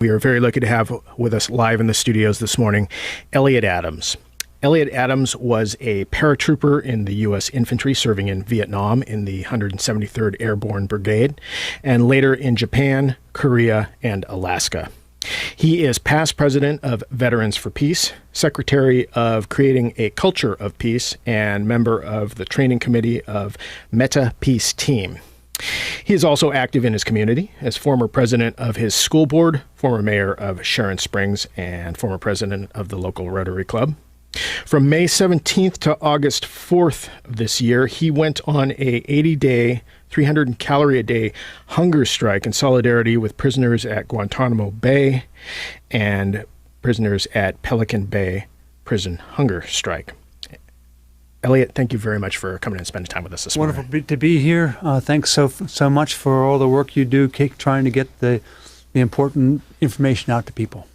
We are very lucky to have with us live in the studios this morning, Elliott Adams. Elliott Adams was a paratrooper in the U.S. infantry serving in Vietnam in the 173rd Airborne Brigade, and later in Japan, Korea, and Alaska. He is past president of Veterans for Peace, secretary of Creating a Culture of Peace, and member of the training committee of Meta Peace Team. He is also active in his community as former president of his school board, former mayor of Sharon Springs, and former president of the local Rotary Club. From May 17th to August 4th of this year, he went on a 80-day, 300-calorie-a-day hunger strike in solidarity with prisoners at Guantanamo Bay and prisoners at Pelican Bay prison hunger strike. Elliott, thank you very much for coming and spending time with us this morning. Wonderful to be here. Thanks so much for all the work you do, trying to get the important information out to people.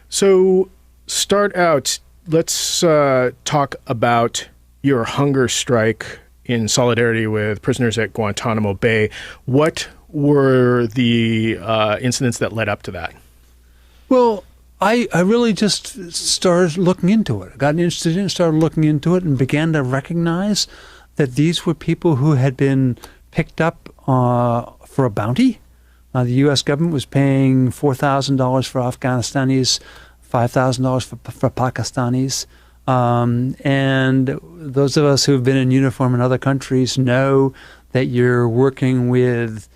So, start out, let's talk about your hunger strike in solidarity with prisoners at Guantanamo Bay. What were the incidents that led up to that? Well, I really just started looking into it. I got interested in it, started looking into it, and began to recognize that these were people who had been picked up for a bounty. The U.S. government was paying $4,000 for Afghanistanis, $5,000 for Pakistanis. And those of us who have been in uniform in other countries know that you're working with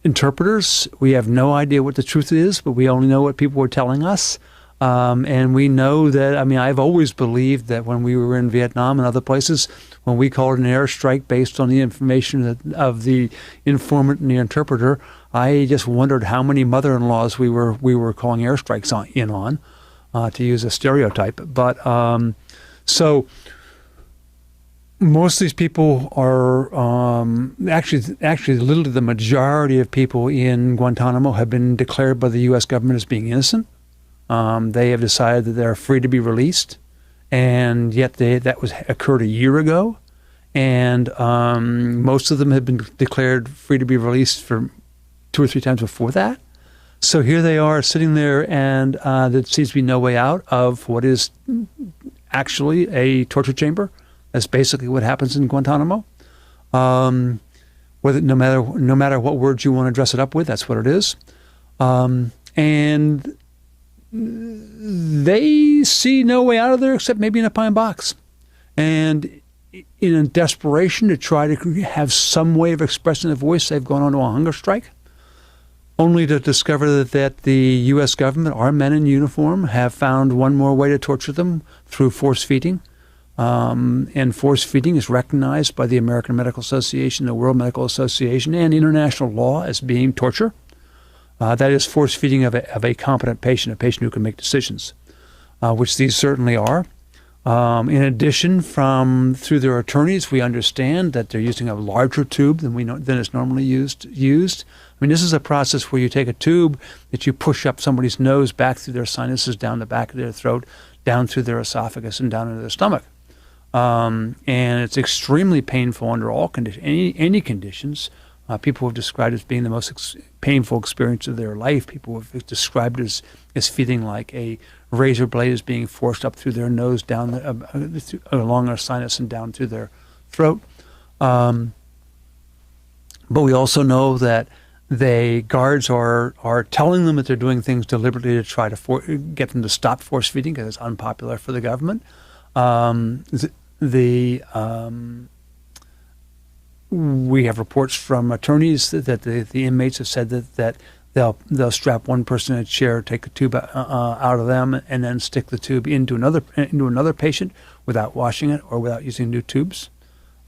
interpreters. We have no idea what the truth is, but we only know what people were telling us. And we know that, I've always believed that when we were in Vietnam and other places, when we called an airstrike based on the information of the informant and the interpreter, I just wondered how many mother-in-laws we were calling airstrikes on, to use a stereotype. But so most of these people are actually literally the majority of people in Guantanamo have been declared by the U.S. government as being innocent. They have decided that they're free to be released, and yet that occurred a year ago, and most of them have been declared free to be released for 2 or 3 times before that. So here they are sitting there, and there seems to be no way out of what is actually a torture chamber. That's basically what happens in Guantanamo. Whether no matter what words you want to dress it up with, that's what it is. And they see no way out of there except maybe in a pine box. And in a desperation to try to have some way of expressing their voice, they've gone on to a hunger strike, only to discover that the U.S. government, our men in uniform, have found one more way to torture them through force feeding. And force feeding is recognized by the American Medical Association, the World Medical Association, and international law as being torture. That is force feeding of a competent patient, a patient who can make decisions, which these certainly are. In addition, through their attorneys, we understand that they're using a larger tube than is normally used. This is a process where you take a tube that you push up somebody's nose, back through their sinuses, down the back of their throat, down through their esophagus, and down into their stomach. And it's extremely painful under all conditions, any conditions. People have described it as being the most painful experience of their life. People have described it as feeling like a razor blade is being forced up through their nose, down along their sinus and down through their throat. But we also know that the guards are telling them that they're doing things deliberately to try to get them to stop force feeding because it's unpopular for the government. We have reports from attorneys that the inmates have said that they'll strap one person in a chair, take the tube out of them, and then stick the tube into another patient without washing it or without using new tubes.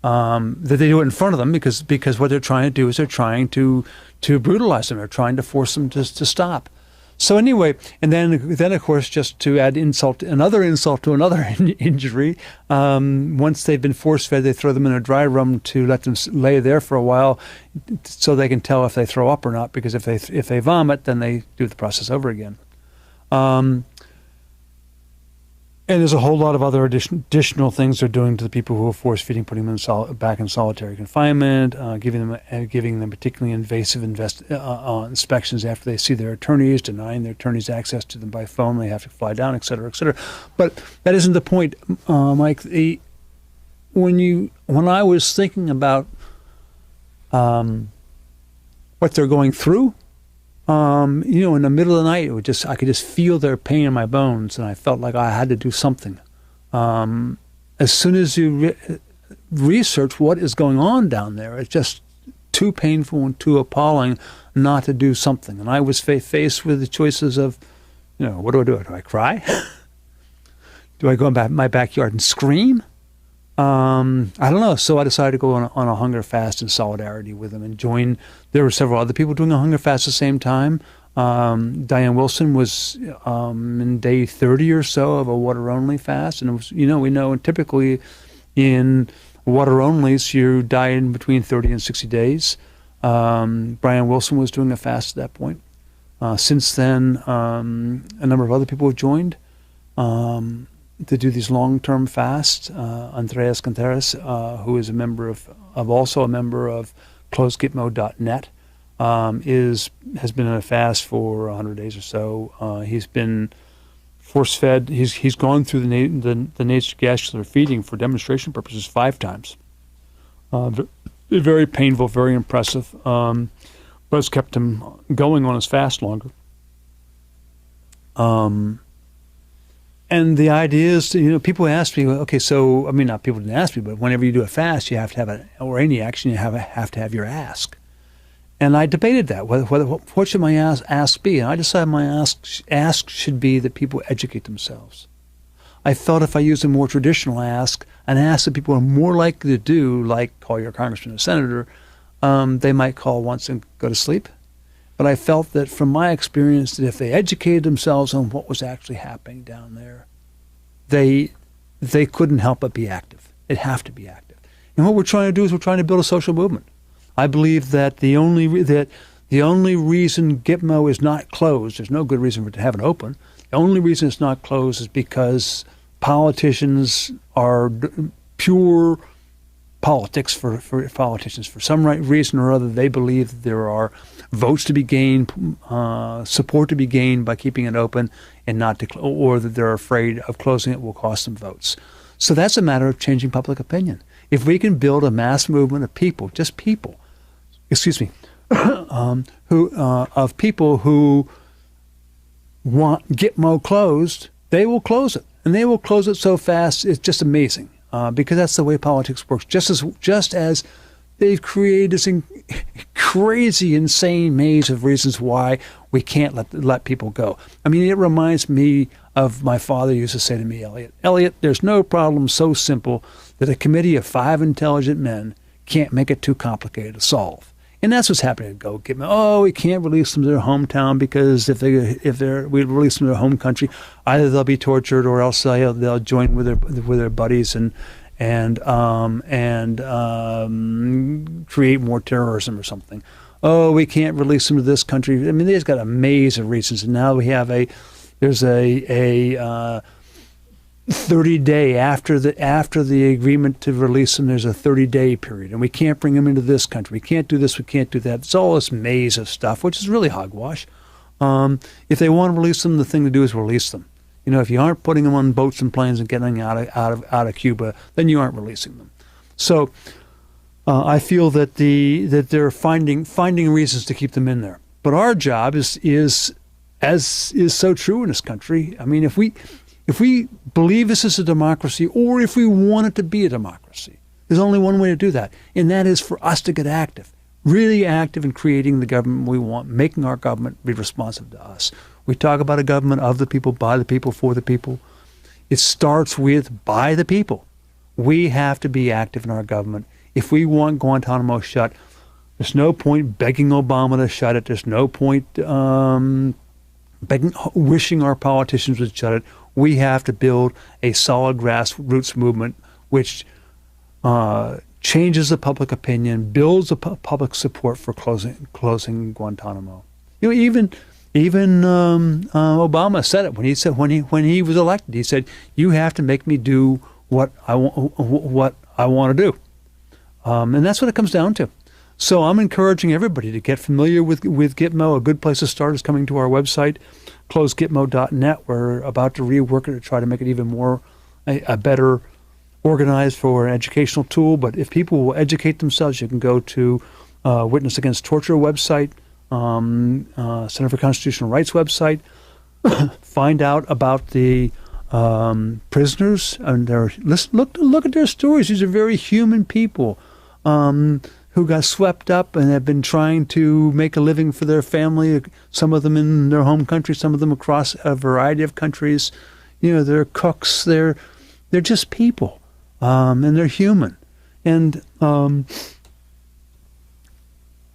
That they do it in front of them because what they're trying to do is they're trying to brutalize them. They're trying to force them to stop. So anyway, and then of course, just to add another insult to another injury, once they've been force-fed, they throw them in a dry room to let them lay there for a while, so they can tell if they throw up or not. Because if they vomit, then they do the process over again. And there's a whole lot of other additional things they're doing to the people who are force feeding, putting them back in solitary confinement, giving them particularly invasive inspections after they see their attorneys, denying their attorneys access to them by phone. They have to fly down, et cetera, et cetera. But that isn't the point, Mike. When I was thinking about what they're going through, in the middle of the night, I could just feel their pain in my bones, and I felt like I had to do something. As soon as you research what is going on down there, it's just too painful and too appalling not to do something. And I was faced with the choices of, what do I do? Do I cry? Do I go in my backyard and scream? I don't know. So I decided to go on a hunger fast in solidarity with them and join. There were several other people doing a hunger fast at the same time. Diane Wilson was in day 30 or so of a water-only fast. And it was, we know typically in water-onlys, you die in between 30 and 60 days. Brian Wilson was doing a fast at that point. Since then, a number of other people have joined to do these long-term fasts. Andreas Contreras, who is also a member of closedgitmo.net, has been in a fast for 100 days or so. He's been force-fed. He's gone through the nasogastric feeding for demonstration purposes 5 times. Very painful, very impressive, but it's kept him going on his fast longer. And the idea is, people ask me, okay, so, not people didn't ask me, but whenever you do a fast, you have to have or any action, you have to have your ask. And I debated that. What should my ask be? And I decided my ask should be that people educate themselves. I felt if I used a more traditional ask, an ask that people are more likely to do, like call your congressman or senator, they might call once and go to sleep. But I felt that from my experience that if they educated themselves on what was actually happening down there, they couldn't help but be active. They'd have to be active. And what we're trying to do is we're trying to build a social movement. I believe that the only reason Gitmo is not closed, there's no good reason for it to have it open, the only reason it's not closed is because politicians are pure politics for politicians. For some reason or other, they believe that there are votes to be gained, support to be gained by keeping it open, and not or that they're afraid of closing it will cost them votes. So that's a matter of changing public opinion. If we can build a mass movement of people, just people, of people who want Gitmo closed, they will close it, and they will close it so fast. It's just amazing. Because that's the way politics works. Just as they've created this crazy, insane maze of reasons why we can't let people go. It reminds me of my father used to say to me, Elliott, there's no problem so simple that a committee of 5 intelligent men can't make it too complicated to solve. And that's what's happening at Go Gitmo. Oh, we can't release them to their hometown because if we release them to their home country, either they'll be tortured or else they'll join with their buddies and create more terrorism or something. Oh, we can't release them to this country. They've got a maze of reasons, and now we have there's a 30-day after the agreement to release them, there's a 30-day period, and we can't bring them into this country. We can't do this. We can't do that. It's all this maze of stuff, which is really hogwash. If they want to release them, the thing to do is release them. If you aren't putting them on boats and planes and getting out of Cuba, then you aren't releasing them. So I feel that they're finding reasons to keep them in there. But our job is so true in this country. If we believe this is a democracy, or if we want it to be a democracy, there's only one way to do that, and that is for us to get active, really active in creating the government we want, making our government be responsive to us. We talk about a government of the people, by the people, for the people. It starts with by the people. We have to be active in our government. If we want Guantanamo shut, there's no point begging Obama to shut it. There's no point wishing our politicians would shut it. We have to build a solid grassroots movement which changes the public opinion, builds a public support for closing Guantanamo. Even Even Obama said it when he was elected. He said, "You have to make me do what I want to do," and that's what it comes down to. So I'm encouraging everybody to get familiar with Gitmo. A good place to start is coming to our website, closegitmo.net. We're about to rework it to try to make it even more a better organized for an educational tool. But if people will educate themselves, you can go to Witness Against Torture website, Center for Constitutional Rights website, find out about the prisoners and look at their stories. These are very human people who got swept up and have been trying to make a living for their family. Some of them in their home country, some of them across a variety of countries. You know, they're cooks. They're just people, and they're human. And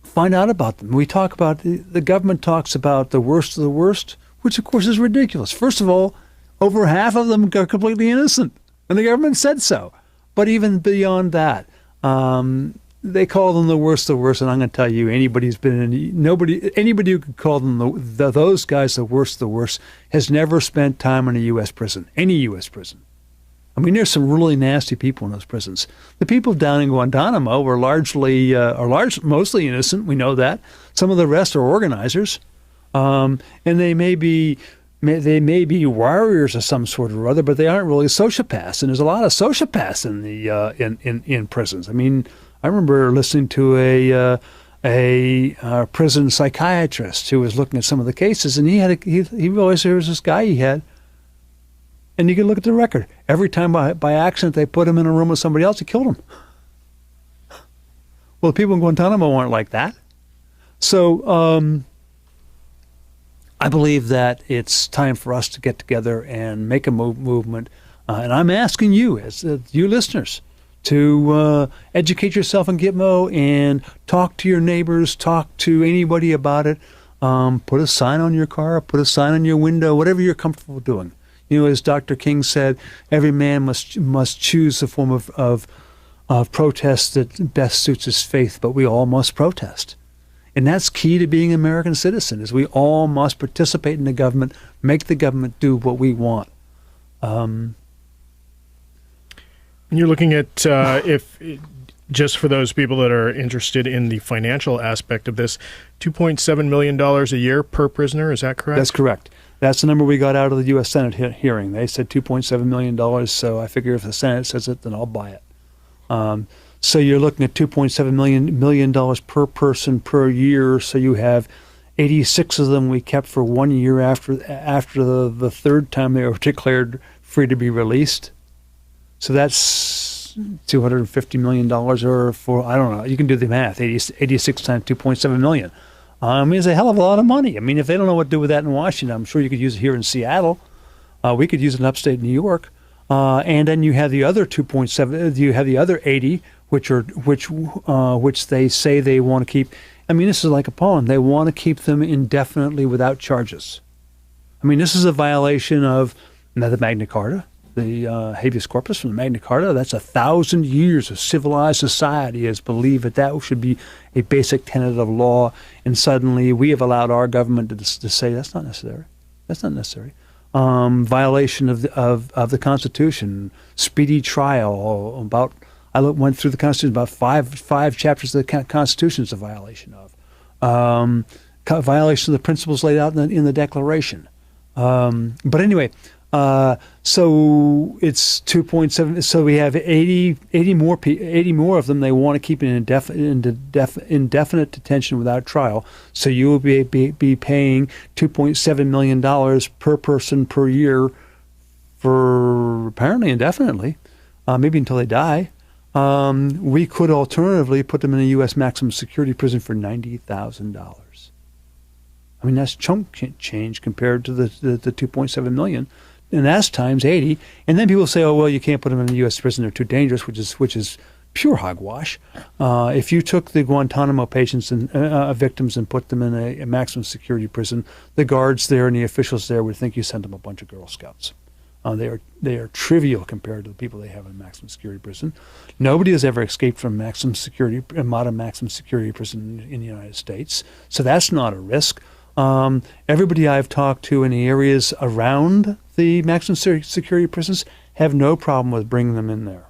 find out about them. We talk about the government talks about the worst of the worst, which of course is ridiculous. First of all, over half of them are completely innocent, and the government said so. But even beyond that, they call them the worst of the worst, and I'm going to tell you, anybody who could call them those guys the worst of the worst has never spent time in a U.S. prison, any U.S. prison. I mean, there's some really nasty people in those prisons. The people down in Guantanamo were mostly innocent. We know that. Some of the rest are organizers, and they may be warriors of some sort or other, but they aren't really sociopaths. And there's a lot of sociopaths in the in prisons. I mean, I remember listening to a prison psychiatrist who was looking at some of the cases, and he realized there was this guy he had. And you can look at the record. Every time by accident they put him in a room with somebody else, he killed him. Well, the people in Guantanamo aren't like that. So I believe that it's time for us to get together and make a movement. And I'm asking you, as you listeners, to educate yourself on Gitmo and talk to your neighbors, talk to anybody about it. Put a sign on your car, put a sign on your window, whatever you're comfortable doing. You know, as Dr. King said, every man must choose the form of protest that best suits his faith, but we all must protest. And that's key to being an American citizen, is we all must participate in the government, make the government do what we want. You're looking at, just for those people that are interested in the financial aspect of this, $2.7 million a year per prisoner, is that correct? That's correct. That's the number we got out of the U.S. Senate hearing. They said $2.7 million, so I figure if the Senate says it, then I'll buy it. So you're looking at $2.7 million per person per year, so you have 86 of them we kept for 1 year after the third time they were declared free to be released. So that's $250 million, or for, I don't know, you can do the math, 86 times 2.7 million. I mean, it's a hell of a lot of money. I mean, if they don't know what to do with that in Washington, I'm sure you could use it here in Seattle. We could use it in upstate New York. And then you have the other 2.7, you have the other 80, which they say they want to keep. I mean, this is like a poem. They want to keep them indefinitely without charges. I mean, this is a violation of the Magna Carta, the habeas corpus from the Magna Carta. That's 1,000 years of civilized society has believed that should be a basic tenet of law, and suddenly we have allowed our government to say that's not necessary. That's not necessary. Violation of the Constitution, speedy trial. I went through the Constitution. About five chapters of the Constitution is a violation of. Violation of the principles laid out in the Declaration. But anyway. So it's 2.7. So we have 80 more of them. They want to keep in indefinite detention without trial. So you will be paying $2.7 million per person per year for apparently indefinitely, maybe until they die. We could alternatively put them in a U.S. maximum security prison for $90,000. I mean, that's chunk change compared to the 2.7 million. And that's times 80. And then people say, oh, well, you can't put them in a U.S. prison. They're too dangerous, which is pure hogwash. If you took the Guantanamo patients and victims and put them in a maximum security prison, the guards there and the officials there would think you sent them a bunch of Girl Scouts. They are trivial compared to the people they have in maximum security prison. Nobody has ever escaped from modern maximum security prison in the United States. So that's not a risk. Everybody I've talked to in the areas around the maximum security prisons have no problem with bringing them in there.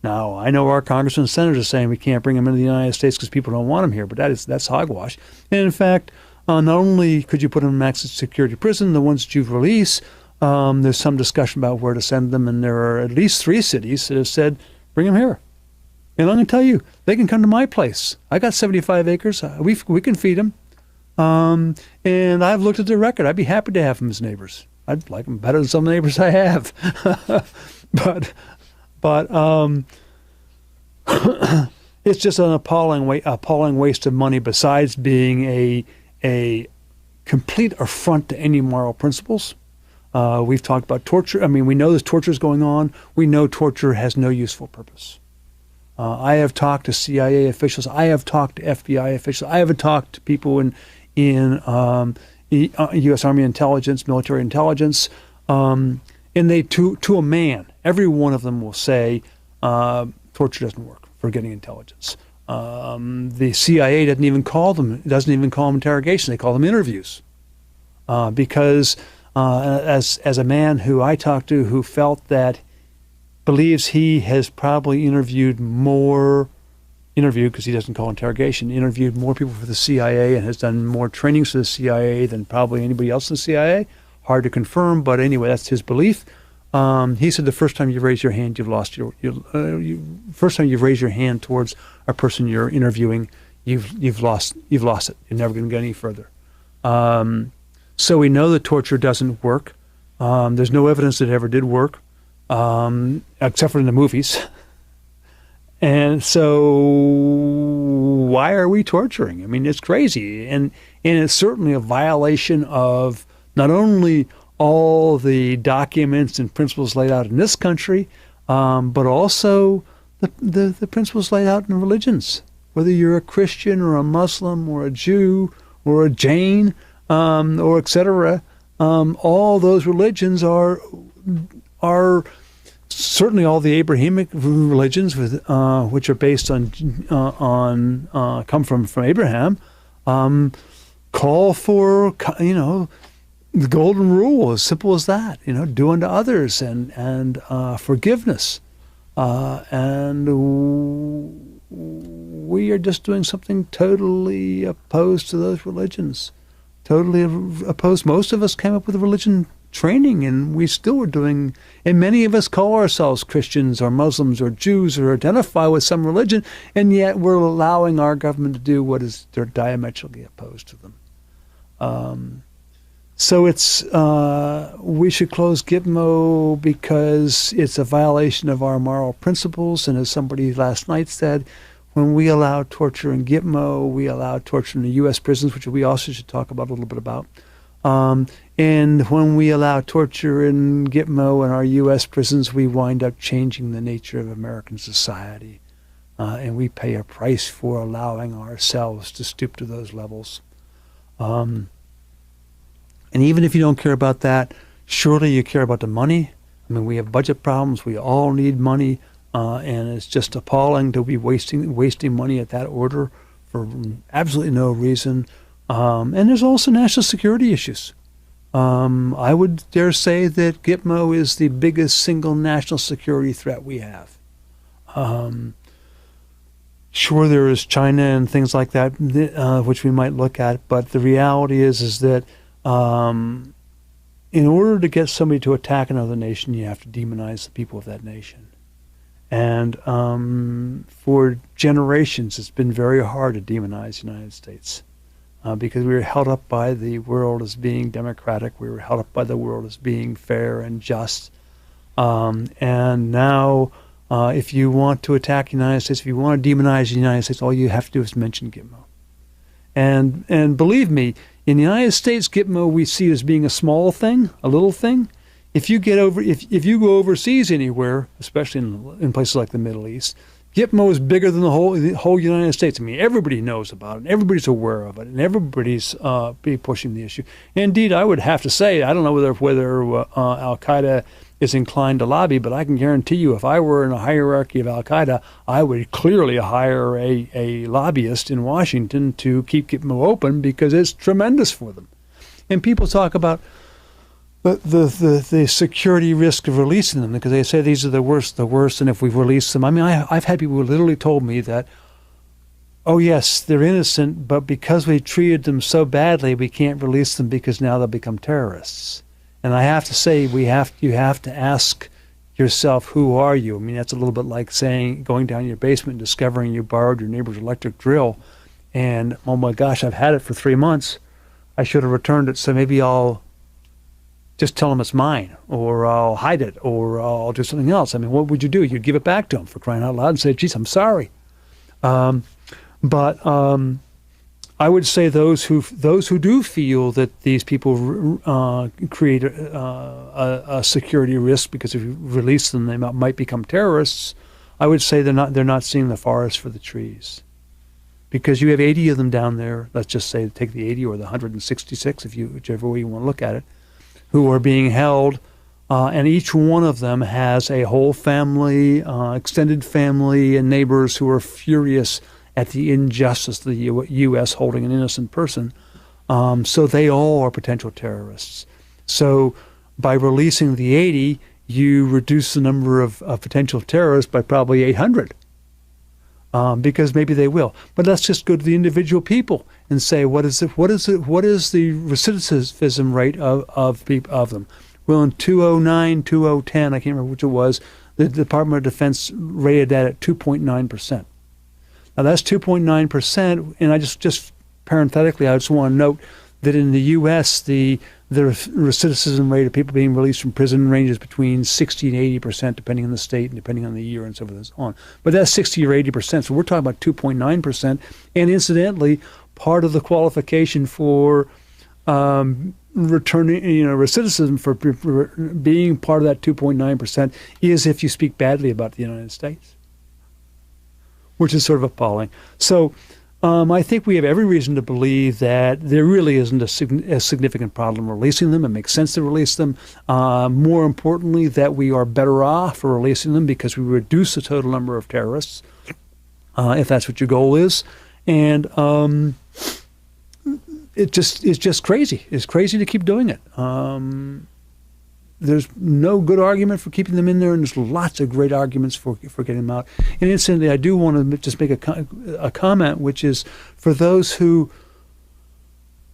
Now, I know our congressmen and senators are saying we can't bring them into the United States because people don't want them here, but that's hogwash. And in fact, not only could you put them in maximum security prison, the ones that you've released, there's some discussion about where to send them, and there are at least 3 cities that have said, bring them here. And I'm going to tell you, they can come to my place. I got 75 acres. We can feed them. And I've looked at their record. I'd be happy to have them as neighbors. I'd like them better than some neighbors I have. but it's just an appalling waste of money, besides being a complete affront to any moral principles. We've talked about torture. I mean, we know there's torture is going on. We know torture has no useful purpose. I have talked to CIA officials. I have talked to FBI officials. I have talked to people in U.S. Army intelligence, military intelligence, and they, to a man, every one of them will say torture doesn't work for getting intelligence. The CIA doesn't even call them interrogation. They call them interviews, because as a man who I talked to who felt that believes he has probably interviewed because he doesn't call interrogation, interviewed more people for the CIA and has done more trainings for the CIA than probably anybody else in the CIA. Hard to confirm, but anyway, that's his belief. He said the first time you raise your hand, you've lost first time you've raised your hand towards a person you're interviewing, you've lost it. You're never going to get any further. So we know that torture doesn't work. There's no evidence that it ever did work, except for in the movies. And so why are we torturing? I mean, it's crazy. And it's certainly a violation of not only all the documents and principles laid out in this country, but also the principles laid out in religions. Whether you're a Christian or a Muslim or a Jew or a Jain or etc., all those religions are certainly all the Abrahamic religions, which are based on come from Abraham, call for the golden rule, as simple as that. Do unto others and forgiveness, and we are just doing something totally opposed to those religions. Totally opposed. Most of us came up with a religion training, and we still are doing, and many of us call ourselves Christians or Muslims or Jews or identify with some religion, and yet we're allowing our government to do what is they're diametrically opposed to them. So it's we should close Gitmo because it's a violation of our moral principles, and as somebody last night said, when we allow torture in Gitmo, we allow torture in the U.S. prisons, which we also should talk about a little bit about. And when we allow torture in Gitmo and our U.S. prisons, we wind up changing the nature of American society. And we pay a price for allowing ourselves to stoop to those levels. And even if you don't care about that, surely you care about the money. I mean, we have budget problems. We all need money. And it's just appalling to be wasting money at that order for absolutely no reason. And there's also national security issues. I would dare say that Gitmo is the biggest single national security threat we have. Sure, there is China and things like that, which we might look at, but the reality is that in order to get somebody to attack another nation, you have to demonize the people of that nation. And for generations, it's been very hard to demonize the United States. Because we were held up by the world as being democratic. We were held up by the world as being fair and just. And now, if you want to attack the United States, if you want to demonize the United States, all you have to do is mention Gitmo. And believe me, in the United States, Gitmo we see as being a small thing, a little thing. If you go overseas anywhere, especially in places like the Middle East, Gitmo is bigger than the whole United States. I mean, everybody knows about it, and everybody's aware of it, and everybody's pushing the issue. Indeed, I would have to say, I don't know whether Al-Qaeda is inclined to lobby, but I can guarantee you if I were in a hierarchy of Al-Qaeda, I would clearly hire a lobbyist in Washington to keep Gitmo open because it's tremendous for them. And people talk about the security risk of releasing them because they say these are the worst, and if we release them, I mean, I've had people who literally told me that, oh yes, they're innocent, but because we treated them so badly, we can't release them because now they'll become terrorists. And I have to say, you have to ask yourself, who are you? I mean, that's a little bit like saying, going down your basement and discovering you borrowed your neighbor's electric drill, and oh my gosh, I've had it for 3 months. I should have returned it, so maybe I'll just tell them it's mine, or I'll hide it, or I'll do something else. I mean, what would you do? You'd give it back to them, for crying out loud, and say, geez, I'm sorry. But I would say those who do feel that these people create a security risk because if you release them, they might become terrorists. I would say they're not seeing the forest for the trees, because you have 80 of them down there. Let's just say take the 80 or the 166, whichever way you want to look at it, who are being held, and each one of them has a whole family, extended family, and neighbors who are furious at the injustice of the U.S. holding an innocent person. So they all are potential terrorists. So by releasing the 80, you reduce the number of potential terrorists by probably 800, because maybe they will. But let's just go to the individual people and say, what is the recidivism rate of them? Well, in 2009, 2010, I can't remember which it was, the Department of Defense rated that at 2.9%. Now that's 2.9%, and I just parenthetically, I just want to note that in the U.S., the recidivism rate of people being released from prison ranges between 60 and 80%, depending on the state and depending on the year and so forth and so on. But that's 60 or 80%, so we're talking about 2.9%. And incidentally, part of the qualification for returning, recidivism for being part of that 2.9% is if you speak badly about the United States, which is sort of appalling. So I think we have every reason to believe that there really isn't a significant problem releasing them. It makes sense to release them. More importantly, that we are better off for releasing them because we reduce the total number of terrorists, if that's what your goal is. And it's just crazy. It's crazy to keep doing it. There's no good argument for keeping them in there, and there's lots of great arguments for getting them out. And incidentally, I do want to just make a comment, which is for those who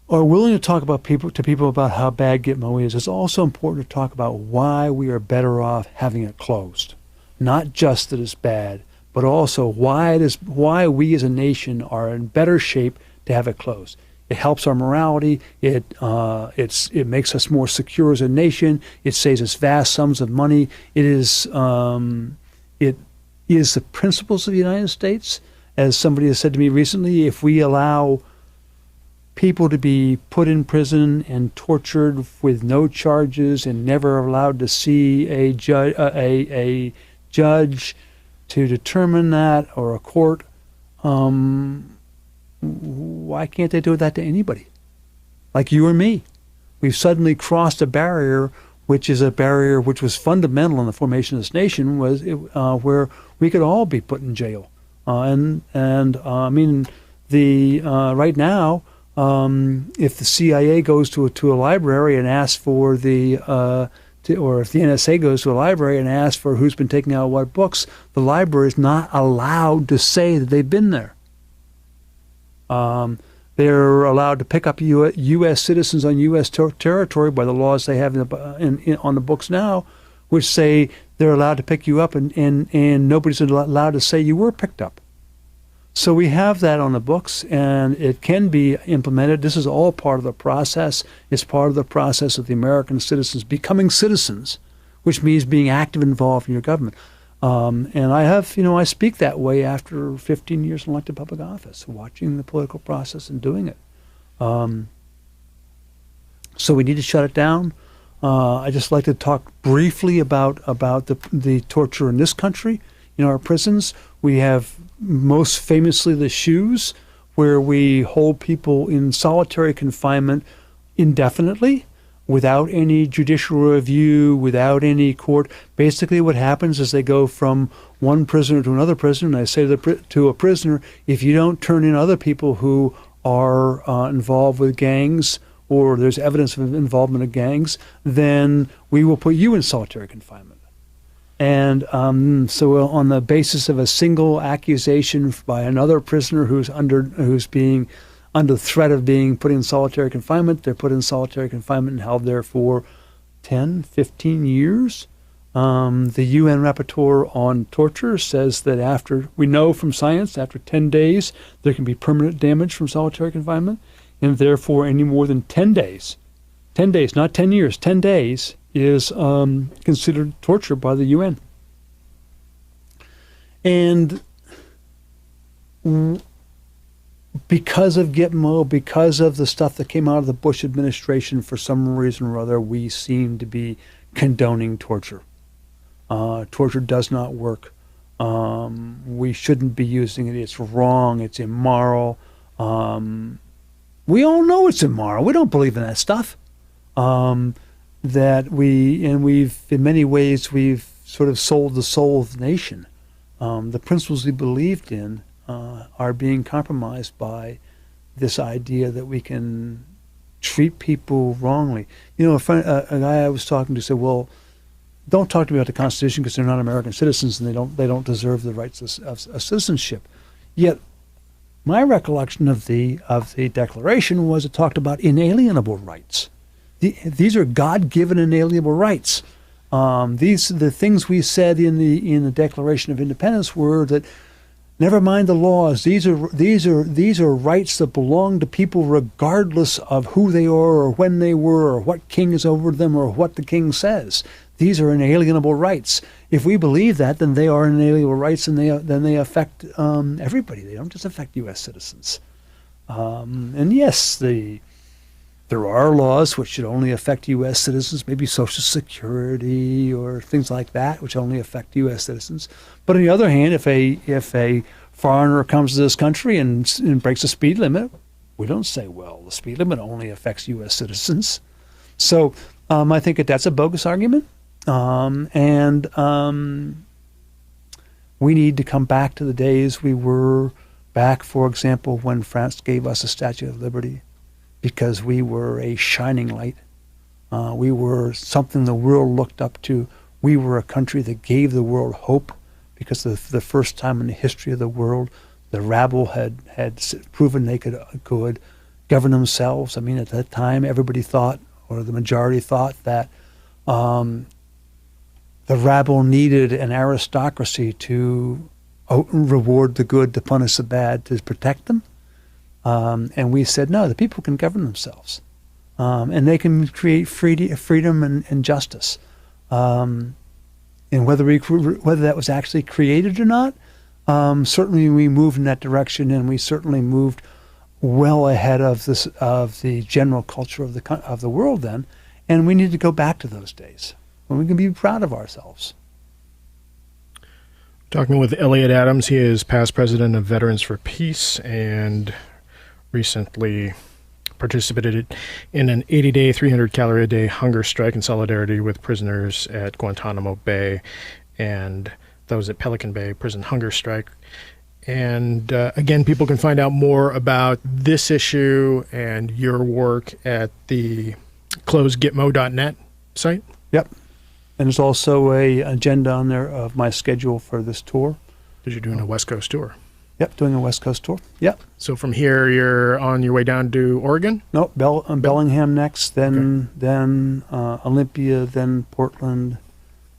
are willing to talk about people about how bad Gitmo is, it's also important to talk about why we are better off having it closed. Not just that it's bad, but also why we as a nation are in better shape to have it closed. It helps our morality. It makes us more secure as a nation. It saves us vast sums of money. It is the principles of the United States. As somebody has said to me recently, if we allow people to be put in prison and tortured with no charges and never allowed to see a judge to determine that, or a court, why can't they do that to anybody? Like you or me. We've suddenly crossed a barrier, which is a barrier which was fundamental in the formation of this nation, where we could all be put in jail. I mean, right now, if the CIA goes to a library and asks for or if the NSA goes to a library and asks for who's been taking out what books, the library is not allowed to say that they've been there. They're allowed to pick up U.S. citizens on U.S. territory by the laws they have on the books now, which say they're allowed to pick you up, and nobody's allowed to say you were picked up. So we have that on the books, and it can be implemented. This is all part of the process. It's part of the process of the American citizens becoming citizens, which means being active and involved in your government. And I speak that way after 15 years in elected public office, watching the political process and doing it. So we need to shut it down. I just like to talk briefly about the torture in this country. In our prisons, we have most famously the shoes, where we hold people in solitary confinement indefinitely, without any judicial review, without any court. Basically what happens is they go from one prisoner to another prisoner, and I say to a prisoner, if you don't turn in other people who are involved with gangs or there's evidence of involvement of gangs, then we will put you in solitary confinement. And so on the basis of a single accusation by another prisoner who's being under threat of being put in solitary confinement, they're put in solitary confinement and held there for 10, 15 years. The UN Rapporteur on Torture says that we know from science, after 10 days, there can be permanent damage from solitary confinement, and therefore any more than 10 days, not 10 years, 10 days, is considered torture by the UN. And because of Gitmo, because of the stuff that came out of the Bush administration, for some reason or other, we seem to be condoning torture. Torture does not work. We shouldn't be using it. It's wrong. It's immoral. We all know it's immoral. We don't believe in that stuff. We've in many ways we've sort of sold the soul of the nation. The principles we believed in are being compromised by this idea that we can treat people wrongly. A guy I was talking to said, "Well, don't talk to me about the Constitution because they're not American citizens and they don't deserve the rights of citizenship." Yet, my recollection of the Declaration was it talked about inalienable rights. These are God-given inalienable rights. The things we said in the Declaration of Independence were that, never mind the laws, these are rights that belong to people regardless of who they are or when they were or what king is over them or what the king says. These are inalienable rights. If we believe that, then they are inalienable rights, and then they affect everybody. They don't just affect U.S. citizens. And yes, there are laws which should only affect U.S. citizens, maybe Social Security or things like that, which only affect U.S. citizens. But on the other hand, if a foreigner comes to this country and breaks the speed limit, we don't say, well, the speed limit only affects U.S. citizens. So I think that's a bogus argument. We need to come back to the days we were back, for example, when France gave us a Statue of Liberty, because we were a shining light. We were something the world looked up to. We were a country that gave the world hope, because the first time in the history of the world, the rabble had proven they could govern themselves. I mean, at that time, everybody thought, or the majority thought, that the rabble needed an aristocracy to reward the good, to punish the bad, to protect them. And we said, no, the people can govern themselves. And they can create freedom and justice. And whether that was actually created or not, certainly we moved in that direction, and we certainly moved well ahead of the general culture of the world then. And we need to go back to those days when we can be proud of ourselves. Talking with Elliott Adams. He is past president of Veterans for Peace and recently participated in an 80-day, 300-calorie-a-day hunger strike in solidarity with prisoners at Guantanamo Bay and those at Pelican Bay prison hunger strike. And again, people can find out more about this issue and your work at the closegitmo.net site. Yep. And there's also an agenda on there of my schedule for this tour. Because you're doing a West Coast tour. Yep, doing a West Coast tour. Yep. So from here, you're on your way down to Oregon? No, Bellingham next, then Olympia, then Portland,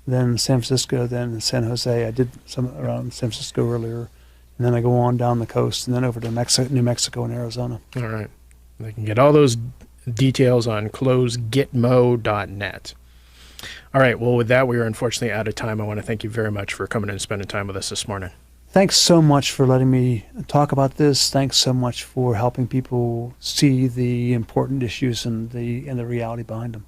then San Francisco, then San Jose. I did some around San Francisco earlier. And then I go on down the coast and then over to New Mexico and Arizona. All right. They can get all those details on closegitmo.net. All right. Well, with that, we are unfortunately out of time. I want to thank you very much for coming and spending time with us this morning. Thanks so much for letting me talk about this. Thanks so much for helping people see the important issues and the reality behind them.